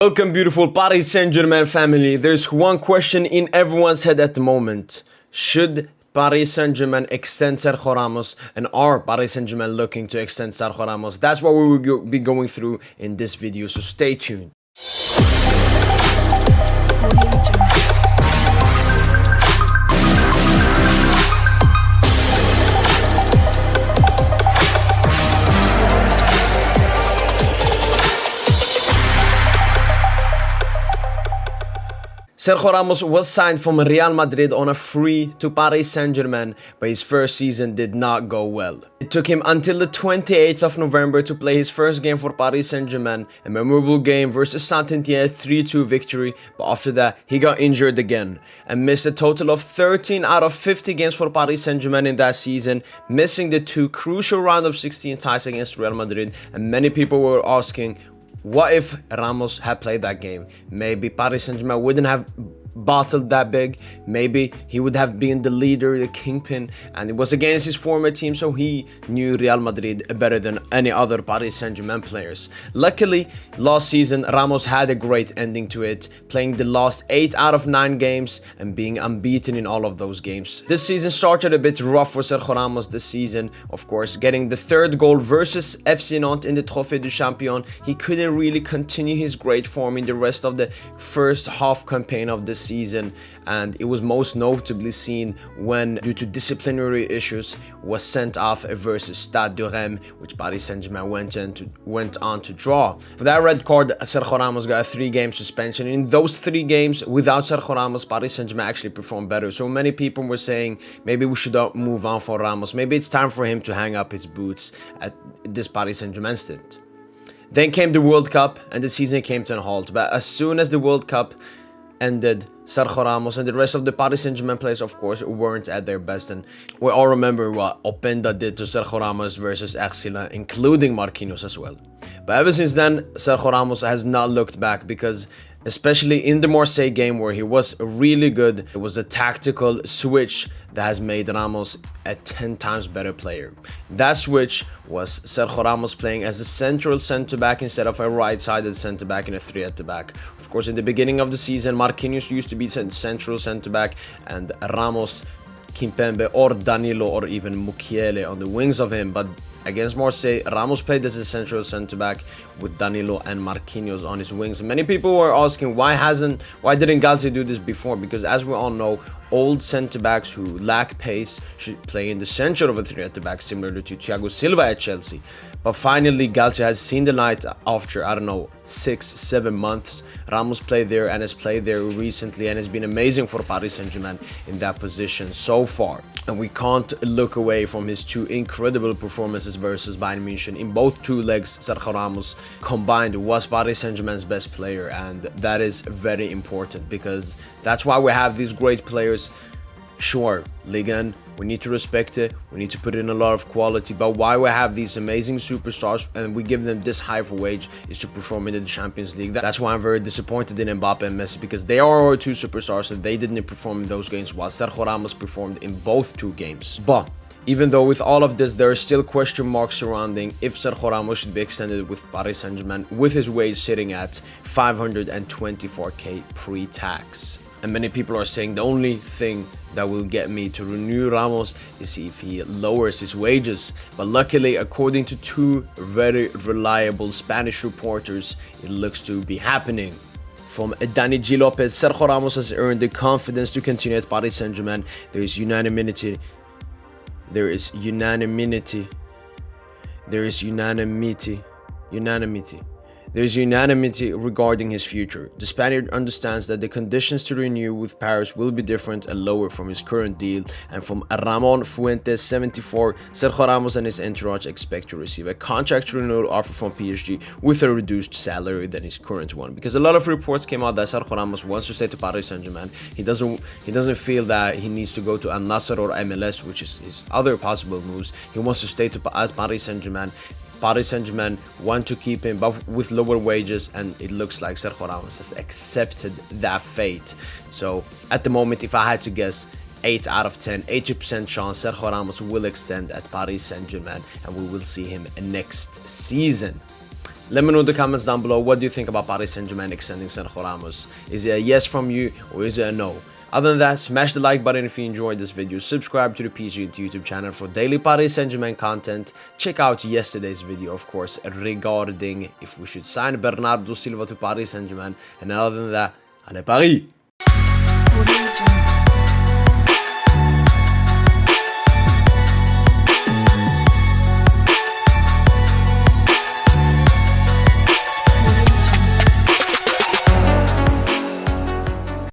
Welcome, beautiful Paris Saint-Germain family. There's one question in everyone's head at the moment. Should Paris Saint-Germain extend Sergio Ramos, and are Paris Saint-Germain looking to extend Sergio Ramos? That's what we will be going through in this video, so stay tuned. Sergio Ramos was signed from Real Madrid on a free to Paris Saint-Germain, but his first season did not go well. It took him until the 28th of November to play his first game for Paris Saint-Germain, a memorable game versus Saint-Étienne 3-2 victory, but after that he got injured again and missed a total of 13 out of 50 games for Paris Saint-Germain in that season, missing the two crucial round of 16 ties against Real Madrid. And many people were asking, what if Ramos had played that game? Maybe Paris Saint-Germain wouldn't have battled that big. Maybe he would have been the leader, the kingpin, and it was against his former team, so he knew Real Madrid better than any other Paris Saint-Germain players. Luckily, last season Ramos had a great ending to it, playing the last 8 out of 9 games and being unbeaten in all of those games. This season started a bit rough for Sergio Ramos this season, of course, getting the third goal versus FC Nantes in the Trophée du Champion. He couldn't really continue his great form in the rest of the first half campaign of the season, and it was most notably seen when, due to disciplinary issues, was sent off versus Stade de Reims, which Paris Saint-Germain went on to draw. For that red card, Sergio Ramos got a 3-game suspension. In those 3 games, without Sergio Ramos, Paris Saint-Germain actually performed better. So many people were saying maybe we should move on for Ramos. Maybe it's time for him to hang up his boots at this Paris Saint-Germain stint. Then came the World Cup and the season came to a halt. But as soon as the World Cup ended, Sergio Ramos and the rest of the Paris Saint-Germain players, of course, weren't at their best. And we all remember what Openda did to Sergio Ramos versus Arsenal, including Marquinhos as well. But ever since then, Sergio Ramos has not looked back, because especially in the Marseille game where he was really good, it was a tactical switch that has made Ramos a 10 times better player. That switch was Sergio Ramos playing as a central centre-back instead of a right-sided centre-back in a 3 at the back. Of course, in the beginning of the season, Marquinhos used to be central centre-back and Ramos, Kimpembe or Danilo or even Mukiele on the wings of him. But against Marseille, Ramos played as a central centre-back with Danilo and Marquinhos on his wings. And many people were asking, why didn't Galtier do this before? Because as we all know, old centre-backs who lack pace should play in the center of a 3 at the back, similar to Thiago Silva at Chelsea. But finally, Galtier has seen the light after, 6-7 months. Ramos played there and has played there recently and has been amazing for Paris Saint-Germain in that position so far. And we can't look away from his 2 incredible performances versus Bayern München. In both 2 legs, Sergio Ramos combined was Paris Saint-Germain's best player, and that is very important because that's why we have these great players. Sure, Ligue 1, we need to respect it, we need to put in a lot of quality, but why we have these amazing superstars and we give them this high of a wage is to perform in the Champions League. That's why I'm very disappointed in Mbappe and Messi, because they are our 2 superstars and they didn't perform in those games, while Sergio Ramos performed in both 2 games. But even though with all of this, there are still question marks surrounding if Sergio Ramos should be extended with Paris Saint-Germain, with his wage sitting at 524k pre-tax. And many people are saying the only thing that will get me to renew Ramos is if he lowers his wages. But luckily, according to 2 very reliable Spanish reporters, it looks to be happening. From Dani G. Lopez, Sergio Ramos has earned the confidence to continue at Paris Saint-Germain. There is unanimity regarding his future. The Spaniard understands that the conditions to renew with Paris will be different and lower from his current deal. And from Ramon Fuentes 74, Sergio Ramos and his entourage expect to receive a contract renewal offer from PSG with a reduced salary than his current one. Because a lot of reports came out that Sergio Ramos wants to stay to Paris Saint-Germain. He doesn't feel that he needs to go to Al Nassr or MLS, which is his other possible moves. He wants to stay at Paris Saint-Germain. Paris Saint-Germain want to keep him, but with lower wages, and it looks like Sergio Ramos has accepted that fate. So at the moment, if I had to guess, 8 out of 10, 80% chance Sergio Ramos will extend at Paris Saint-Germain, and we will see him next season. Let me know in the comments down below, what do you think about Paris Saint-Germain extending Sergio Ramos? Is it a yes from you, or is it a no? Other than that, smash the like button if you enjoyed this video, subscribe to the PSGINT YouTube channel for daily Paris Saint-Germain content, check out yesterday's video, of course, regarding if we should sign Bernardo Silva to Paris Saint-Germain, and other than that, allez Paris!